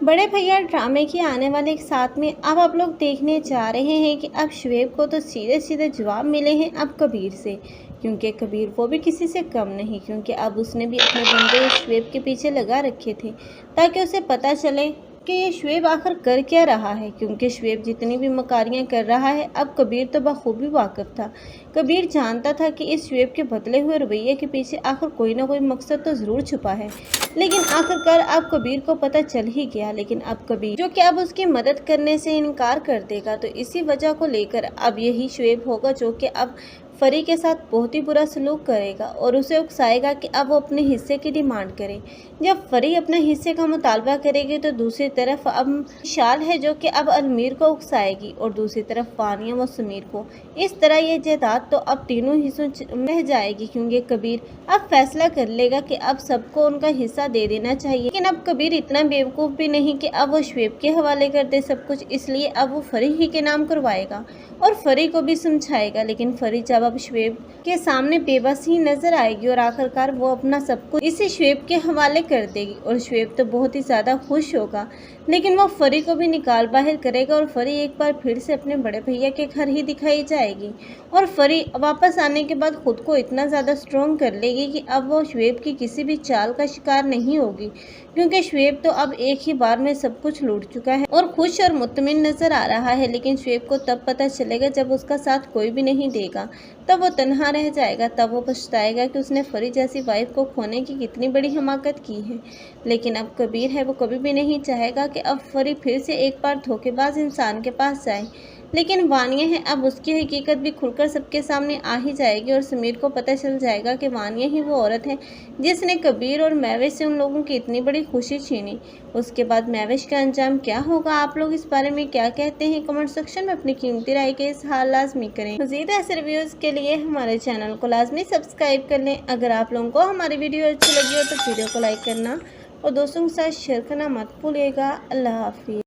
बड़े भैया ड्रामे के आने वाले एक साथ में अब आप लोग देखने जा रहे हैं कि अब शुएब को तो सीधे सीधे जवाब मिले हैं अब कबीर से। क्योंकि कबीर वो भी किसी से कम नहीं, क्योंकि अब उसने भी अपने बंदे शुएब के पीछे लगा रखे थे ताकि उसे पता चले कि ये शुएब आखिर कर क्या रहा है। क्योंकि शुएब जितनी भी मकारियाँ कर रहा है अब कबीर तो बखूबी वाकिफ था। कबीर जानता था कि इस शुएब के बदले हुए रवैये के पीछे आखिर कोई ना कोई मकसद तो ज़रूर छुपा है। लेकिन आखिरकार अब कबीर को पता चल ही गया। लेकिन अब कबीर जो कि अब उसकी मदद करने से इनकार कर देगा, तो इसी वजह को लेकर अब यही शुएब होगा जो कि अब फरी के साथ बहुत ही बुरा सलूक करेगा और उसे उकसाएगा कि अब वो अपने हिस्से की डिमांड करे। जब फरी अपने हिस्से का मुतालबा करेगी तो दूसरी तरफ अब शाल है जो कि अब अलमीर को उकसाएगी और दूसरी तरफ वानिया व समीर को। इस तरह ये जायदाद तो अब तीनों हिस्सों में जाएगी, क्योंकि कबीर अब फैसला कर लेगा कि अब सबको उनका हिस्सा दे देना चाहिए। लेकिन अब कबीर इतना बेवकूफ़ भी नहीं कि अब वो शुएब के हवाले कर दे सब कुछ, इसलिए अब वो फरी ही के नाम करवाएगा और फरी को भी समझाएगा। लेकिन फरी जब अब शुएब के सामने बेबस ही नजर आएगी और आखिरकार वो अपना सब कुछ इसे शुएब के हवाले कर देगी और शुएब तो बहुत ही ज़्यादा खुश होगा। लेकिन वो फरी को भी निकाल बाहर करेगा और फरी एक बार फिर से अपने बड़े भैया के घर ही दिखाई जाएगी और फरी वापस आने के बाद खुद को इतना ज़्यादा स्ट्रॉन्ग कर लेगी कि अब वो शुएब की किसी भी चाल का शिकार नहीं होगी, क्योंकि शुएब तो अब एक ही बार में सब कुछ लूट चुका है और खुश और मुतमिन नजर आ रहा है। लेकिन शुएब को तब पता चलेगा जब उसका साथ कोई भी नहीं देगा, तब वो तन्हा रह जाएगा, तब वो पछताएगा कि उसने फरी जैसी वाइफ को खोने की कितनी बड़ी हमाकत की है। लेकिन अब कबीर है वो कभी भी नहीं चाहेगा कि अब फरी फिर से एक बार धोखेबाज इंसान के पास जाए। लेकिन वानिया है अब उसकी हकीकत भी खुलकर सबके सामने आ ही जाएगी और समीर को पता चल जाएगा कि वानिया ही वो औरत है जिसने कबीर और महविश से उन लोगों की इतनी बड़ी खुशी छीनी। उसके बाद महविश का अंजाम क्या होगा, आप लोग इस बारे में क्या कहते हैं, कमेंट सेक्शन में अपनी कीमती राय के इज़हार लाजमी करें। मज़ीद ऐसे रिव्यूज़ के लिए हमारे चैनल को लाजमी सब्सक्राइब कर लें। अगर आप लोगों को हमारी वीडियो अच्छी लगी हो तो वीडियो को लाइक करना और दोस्तों के साथ शेयर करना मत भूलिएगा। अल्लाह हाफिज़।